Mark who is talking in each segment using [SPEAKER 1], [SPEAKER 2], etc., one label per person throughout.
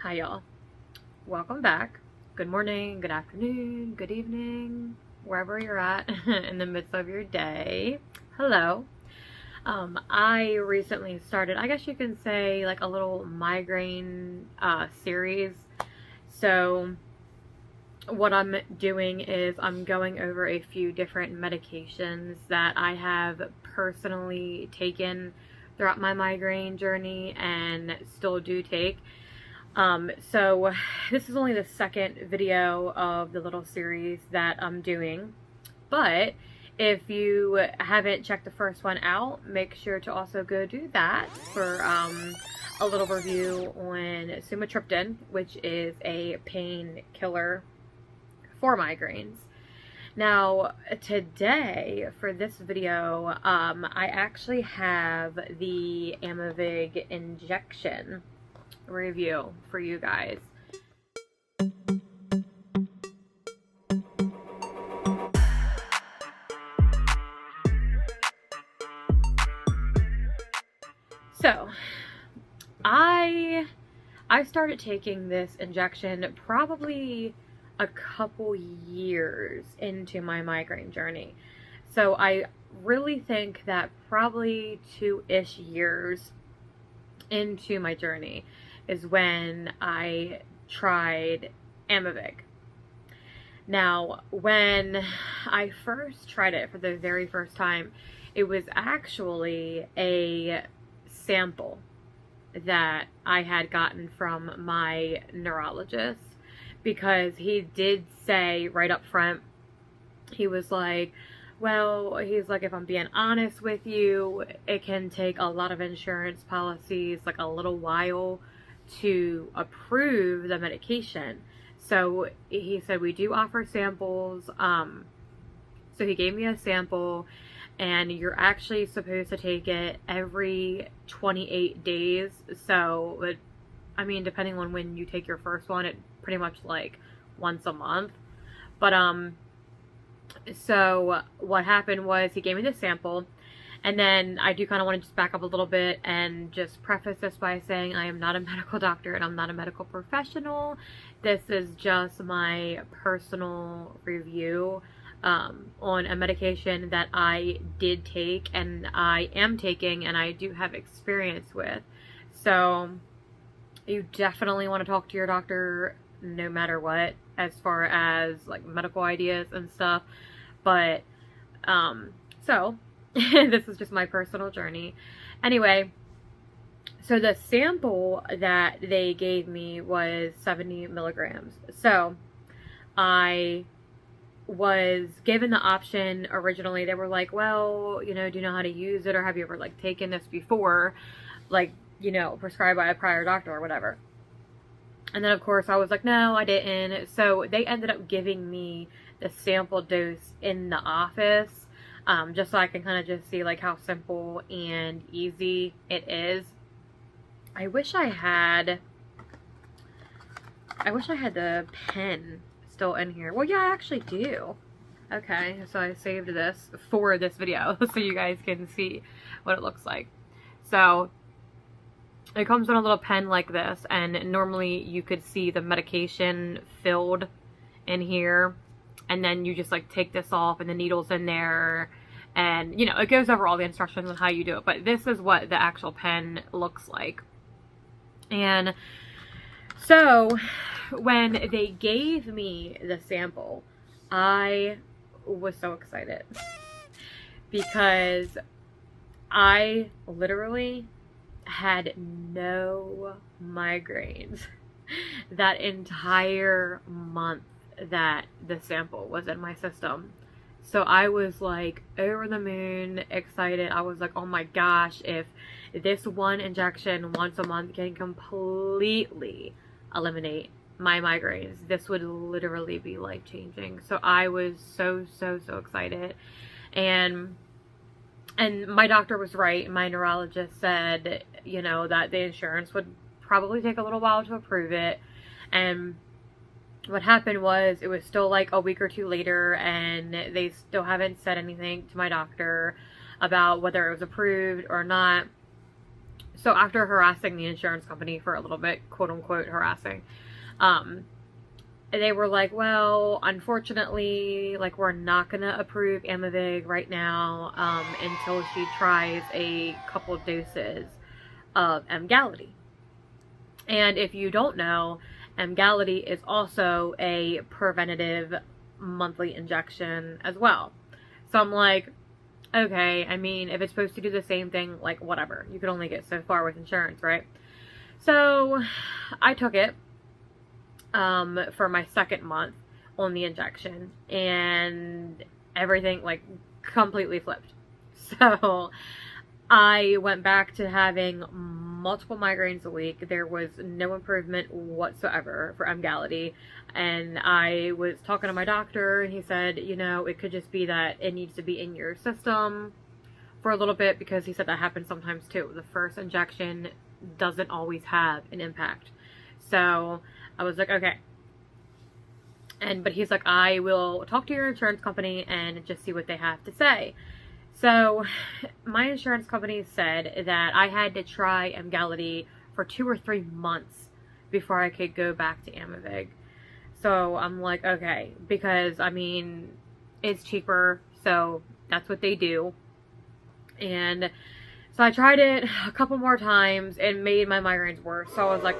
[SPEAKER 1] Hi y'all. Welcome back. Good morning, good afternoon, good evening, wherever you're at in the midst of your day. Hello. I recently started, I guess you can say, like a little migraine series. So what I'm doing is I'm going over a few different medications that I have personally taken throughout my migraine journey and still do take. So this is only the second video of the little series that I'm doing, but if you haven't checked the first one out, make sure to also go do that for a little review on sumatriptan, which is a painkiller for migraines. Now, today, for this video, I actually have the Aimovig injection review for you guys. So, I started taking this injection probably a couple years into my migraine journey. So I really think that probably 2-ish years into my journey is when I tried Aimovig. Now, when I first tried it for the very first time, it was actually a sample that I had gotten from my neurologist, because he did say right up front, he was like, well, he's like, if I'm being honest with you, it can take a lot of insurance policies like a little while to approve the medication. So he said, we do offer samples. So he gave me a sample, and you're actually supposed to take it every 28 days. So, I mean, depending on when you take your first one, it pretty much like once a month. But, so what happened was he gave me the sample, and then I do kind of want to just back up a little bit and just preface this by saying I am not a medical doctor and I'm not a medical professional. This is just my personal review on a medication that I did take and I am taking and I do have experience with. So you definitely want to talk to your doctor no matter what, as far as like medical ideas and stuff. But so this is just my personal journey. Anyway, so the sample that they gave me was 70 milligrams. So I was given the option originally. They were like, well, you know, do you know how to use it, or have you ever like taken this before, like, you know, prescribed by a prior doctor or whatever? And then of course I was like, no, I didn't. So they ended up giving me the sample dose in the office, just so I can kind of just see like how simple and easy it is. I wish I had the pen still in here. Well, yeah, I actually do. Okay, so I saved this for this video so you guys can see what it looks like. So it comes in a little pen like this, and normally you could see the medication filled in here, and then you just like take this off and the needle's in there, and you know, it goes over all the instructions on how you do it, but this is what the actual pen looks like. And so when they gave me the sample, I was so excited because I literally had no migraines that entire month that the sample was in my system. So I was like over the moon excited. I was like, oh my gosh, if this one injection once a month can completely eliminate my migraines, this would literally be life changing. So I was so excited. And my doctor was right. My neurologist said, you know, that the insurance would probably take a little while to approve it. And what happened was, it was still like a week or two later, and they still haven't said anything to my doctor about whether it was approved or not. So after harassing the insurance company for a little bit, quote unquote harassing, they were like, well, unfortunately, like, we're not going to approve Aimovig right now until she tries a couple doses of Emgality. And if you don't know, Emgality is also a preventative monthly injection as well. So I'm like, okay, I mean, if it's supposed to do the same thing, like, whatever. You can only get so far with insurance, right? So I took it for my second month on the injection, and everything, like, completely flipped. So I went back to having multiple migraines a week. There was no improvement whatsoever for Emgality. And I was talking to my doctor, and he said, you know, it could just be that it needs to be in your system for a little bit, because he said that happens sometimes too. The first injection doesn't always have an impact. So I was like, okay. But he's like, I will talk to your insurance company and just see what they have to say. So my insurance company said that I had to try Emgality for 2 or 3 months before I could go back to Aimovig. So I'm like, okay, because, I mean, it's cheaper, so that's what they do. And so I tried it a couple more times and made my migraines worse. So I was like,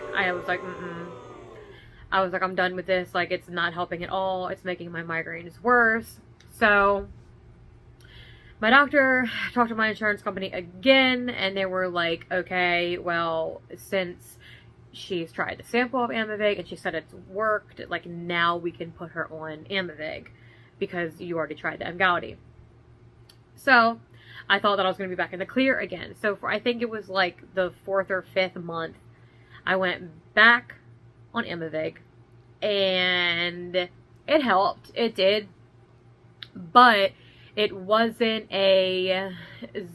[SPEAKER 1] I'm done with this. Like, it's not helping at all. It's making my migraines worse. So my doctor talked to my insurance company again, and they were like, okay, well, since she's tried a sample of Aimovig and she said it's worked, like, now we can put her on Aimovig because you already tried the Emgality. So I thought that I was going to be back in the clear again. So I think it was like the 4th or 5th month, I went back on Aimovig, and it helped. It did. But it wasn't a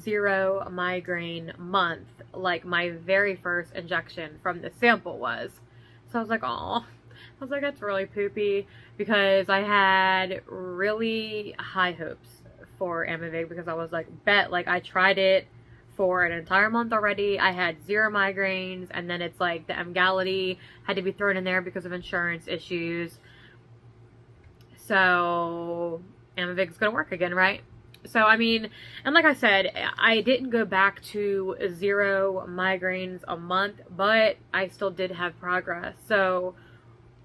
[SPEAKER 1] 0 migraine month like my very first injection from the sample was. So I was like, oh, I was like, that's really poopy, because I had really high hopes for Aimovig, because I was like, I tried it for an entire month already. I had 0 migraines, and then it's like the Emgality had to be thrown in there because of insurance issues. So Aimovig's gonna work again, right? So, I mean, and like I said, I didn't go back to 0 migraines a month, but I still did have progress. So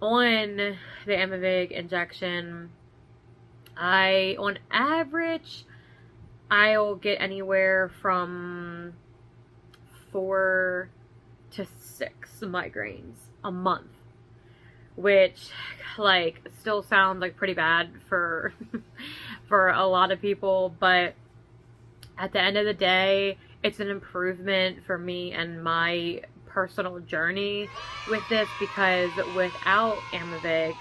[SPEAKER 1] on the Aimovig injection, on average, I'll get anywhere from 4 to 6 migraines a month, which, like, still sounds like pretty bad for for a lot of people, but at the end of the day, it's an improvement for me and my personal journey with this, because without Aimovig,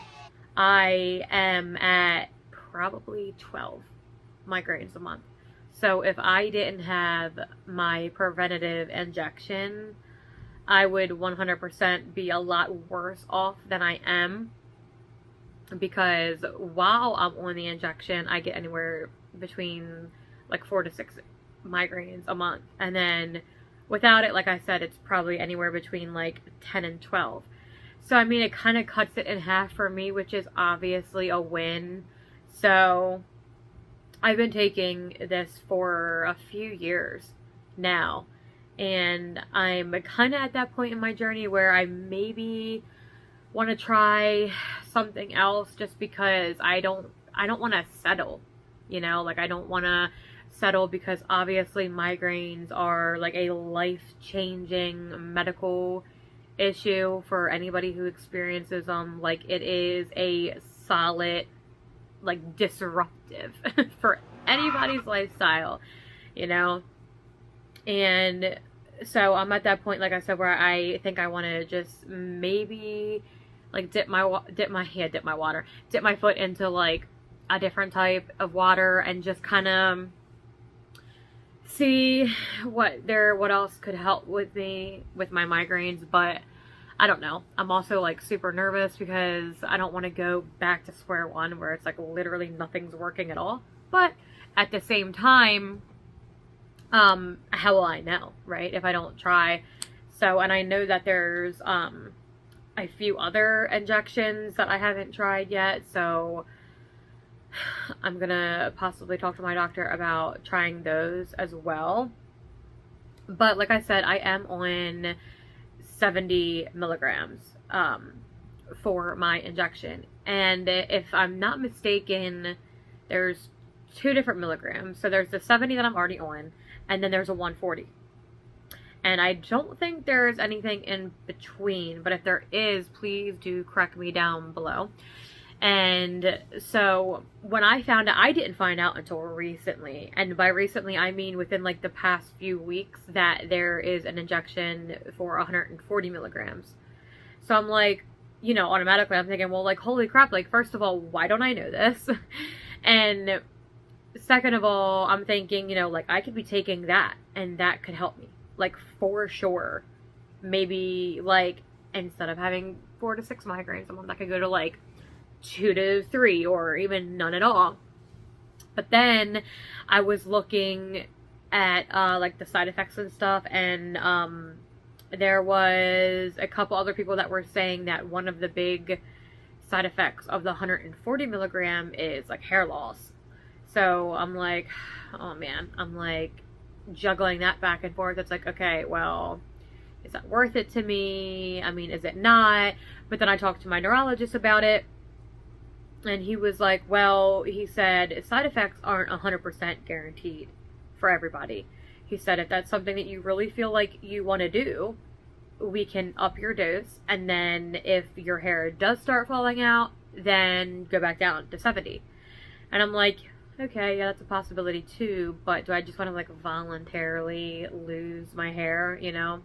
[SPEAKER 1] I am at probably 12 migraines a month. So if I didn't have my preventative injection, I would 100% be a lot worse off than I am, because while I'm on the injection, I get anywhere between like 4 to 6 migraines a month. And then without it, like I said, it's probably anywhere between like 10 and 12. So, I mean, it kind of cuts it in half for me, which is obviously a win. So I've been taking this for a few years now, and I'm kind of at that point in my journey where I maybe want to try something else, just because I don't want to settle, you know, like, I don't want to settle, because obviously migraines are like a life-changing medical issue for anybody who experiences them. Like, it is a solid, like, disruptive for anybody's lifestyle, you know. And so I'm at that point, like I said, where I think I want to just maybe, like, dip my foot into like a different type of water, and just kind of see what else could help with me with my migraines. But I don't know. I'm also like super nervous, because I don't want to go back to square one where it's like literally nothing's working at all. But at the same time, how will I know, right, if I don't try? So, and I know that there's a few other injections that I haven't tried yet, so I'm gonna possibly talk to my doctor about trying those as well. But like I said, I am on 70 milligrams for my injection, and if I'm not mistaken, there's two different milligrams. So there's the 70 that I'm already on, and then there's a 140. And I don't think there's anything in between, but if there is, please do correct me down below. And so when I found out, I didn't find out until recently. And by recently, I mean within like the past few weeks, that there is an injection for 140 milligrams. So I'm like, you know, automatically I'm thinking, well, like, holy crap, like, first of all, why don't I know this? And second of all, I'm thinking, you know, like, I could be taking that and that could help me. Like, for sure. Maybe, like, instead of having 4 to 6 migraines a month, I could go to, like, 2 to 3 or even none at all. But then I was looking at, like, the side effects and stuff, and there was a couple other people that were saying that one of the big side effects of the 140 milligram is, like, hair loss. So I'm like, oh, man. I'm, like, juggling that back and forth. It's like, okay, well, is that worth it to me? I mean, is it not? But then I talked to my neurologist about it, and he was like, well, he said side effects aren't 100% guaranteed for everybody. He said if that's something that you really feel like you want to do, we can up your dose, and then if your hair does start falling out, then go back down to 70. And I'm like, okay, yeah, that's a possibility too, but do I just want to, like, voluntarily lose my hair, you know?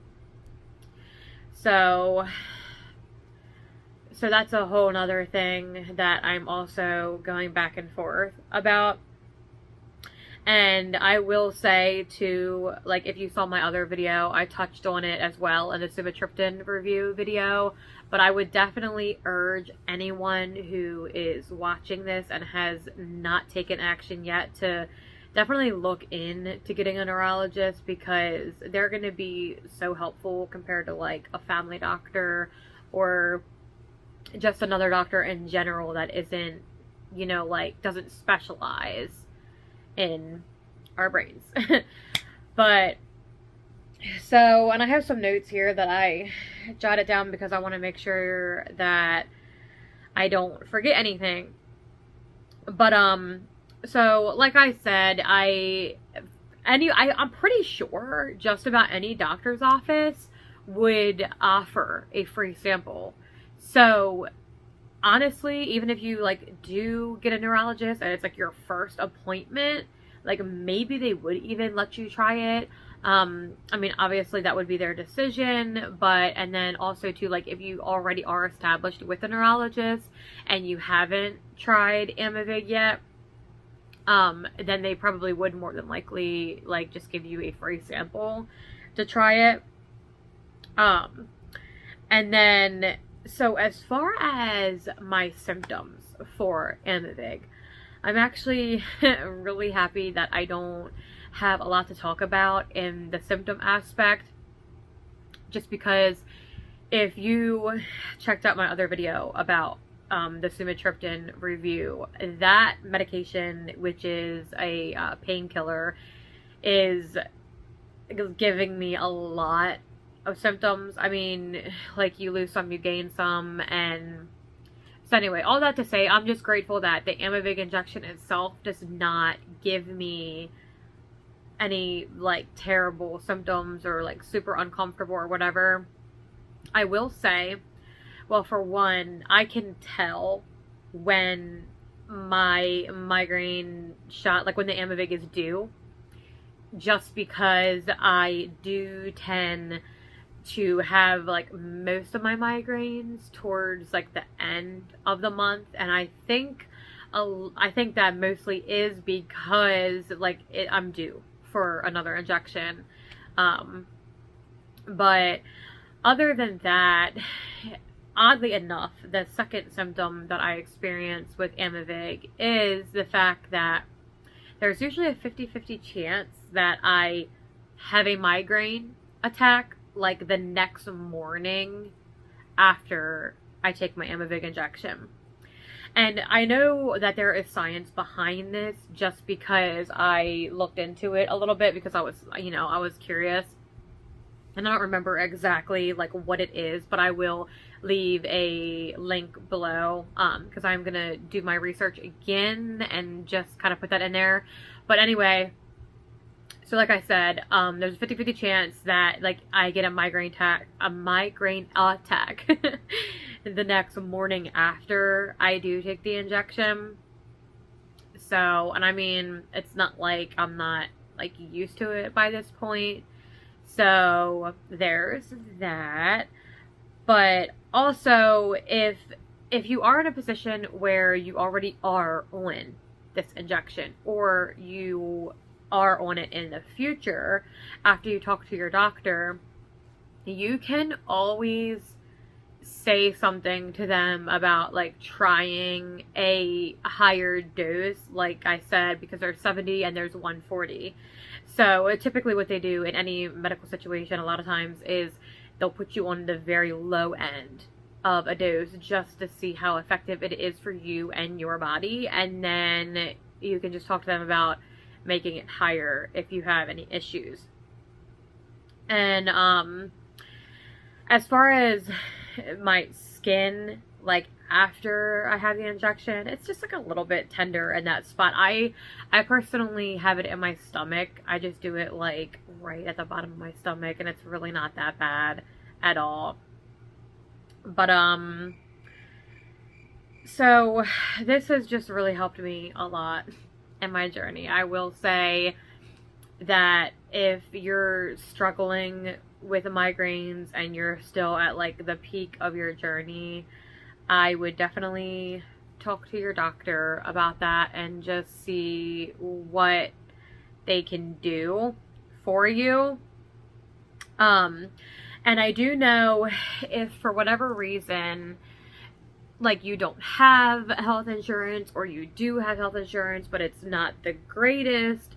[SPEAKER 1] So that's a whole nother thing that I'm also going back and forth about. And I will say too, like, if you saw my other video, I touched on it as well in the sumatriptan review video. But I would definitely urge anyone who is watching this and has not taken action yet to definitely look into getting a neurologist, because they're going to be so helpful compared to, like, a family doctor or just another doctor in general that isn't, you know, like, doesn't specialize in our brains. But so, and I have some notes here that I jotted down because I want to make sure that I don't forget anything. But so like I said, I'm pretty sure just about any doctor's office would offer a free sample. So honestly, even if you, like, do get a neurologist and it's, like, your first appointment, like, maybe they would even let you try it. I mean, obviously that would be their decision, but, and then also too, like, if you already are established with a neurologist and you haven't tried Aimovig yet, then they probably would more than likely, like, just give you a free sample to try it. And then, so as far as my symptoms for Aimovig, I'm actually really happy that I don't have a lot to talk about in the symptom aspect, just because if you checked out my other video about the sumatriptan review, that medication, which is a painkiller, is giving me a lot of symptoms. I mean, like, you lose some, you gain some, and so anyway, all that to say, I'm just grateful that the Aimovig injection itself does not give me any, like, terrible symptoms or, like, super uncomfortable or whatever. I will say, well, for one, I can tell when my migraine shot, like when the Aimovig is due, just because I do tend to have, like, most of my migraines towards, like, the end of the month, and I think that mostly is because, like, I'm due for another injection. But other than that, oddly enough, the second symptom that I experience with Aimovig is the fact that there's usually a 50-50 chance that I have a migraine attack like the next morning after I take my Aimovig injection. And I know that there is science behind this just because I looked into it a little bit because I was curious. And I don't remember exactly like what it is, but I will leave a link below because I'm going to do my research again and just kind of put that in there. But anyway, so like I said, there's a 50-50 chance that like I get a migraine attack the next morning after I do take the injection. So, and I mean, it's not like I'm not like used to it by this point. So there's that. But also, if you are in a position where you already are on this injection, or you are on it in the future after you talk to your doctor, you can always say something to them about like trying a higher dose, like I said, because there's 70 and there's 140. So typically what they do in any medical situation a lot of times is they'll put you on the very low end of a dose just to see how effective it is for you and your body, and then you can just talk to them about making it higher if you have any issues. And as far as my skin, like after I have the injection, it's just like a little bit tender in that spot. I personally have it in my stomach. I just do it like right at the bottom of my stomach, and it's really not that bad at all. But so this has just really helped me a lot in my journey. I will say that if you're struggling with migraines and you're still at like the peak of your journey, I would definitely talk to your doctor about that and just see what they can do for you. And I do know if for whatever reason, like you don't have health insurance, or you do have health insurance, but it's not the greatest,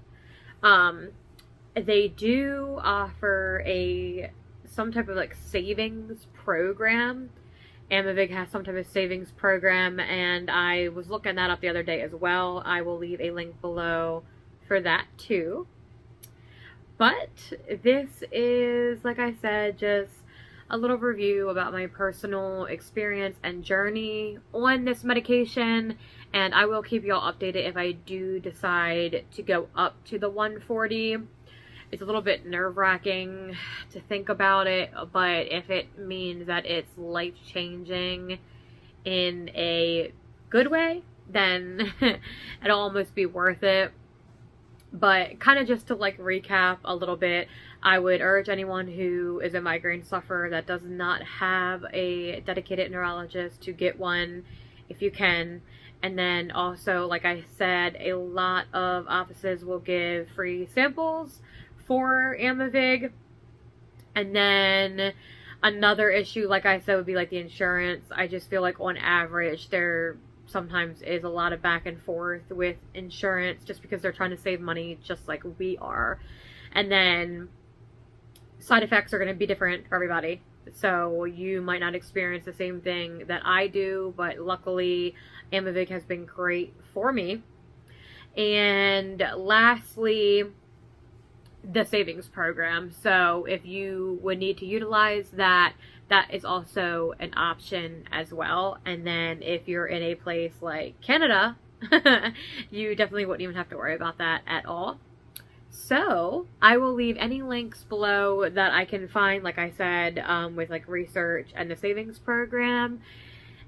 [SPEAKER 1] they do offer some type of like savings program. Aimovig has some type of savings program, and I was looking that up the other day as well. I will leave a link below for that too. But this is, like I said, just a little review about my personal experience and journey on this medication, and I will keep y'all updated if I do decide to go up to the 140. It's a little bit nerve-wracking to think about it, but if it means that it's life-changing in a good way, then it'll almost be worth it. But kind of just to like recap a little bit, I would urge anyone who is a migraine sufferer that does not have a dedicated neurologist to get one if you can. And then also, like I said, a lot of offices will give free samples for Aimovig. And then another issue, like I said, would be like the insurance. I just feel like on average there sometimes is a lot of back and forth with insurance just because they're trying to save money just like we are. And then side effects are going to be different for everybody. So you might not experience the same thing that I do, but luckily Aimovig has been great for me. And lastly, the savings program. So if you would need to utilize that, that is also an option as well. And then if you're in a place like Canada, you definitely wouldn't even have to worry about that at all. So I will leave any links below that I can find, like I said, with like research and the savings program.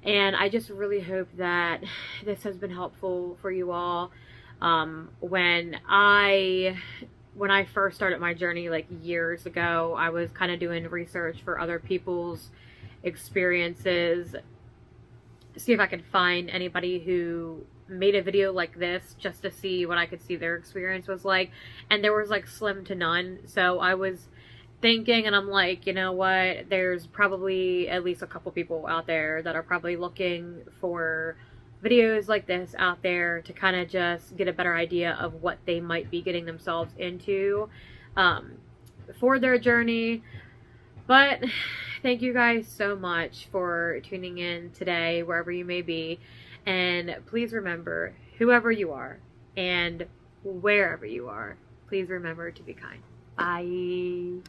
[SPEAKER 1] And I just really hope that this has been helpful for you all. When I first started my journey like years ago, I was kind of doing research for other people's experiences, see if I could find anybody who made a video like this just to see what I could see their experience was like. And there was like slim to none. So I was thinking, and I'm like, you know what, there's probably at least a couple people out there that are probably looking for videos like this out there to kind of just get a better idea of what they might be getting themselves into for their journey. But thank you guys so much for tuning in today, wherever you may be. And please remember, whoever you are and wherever you are, please remember to be kind. Bye.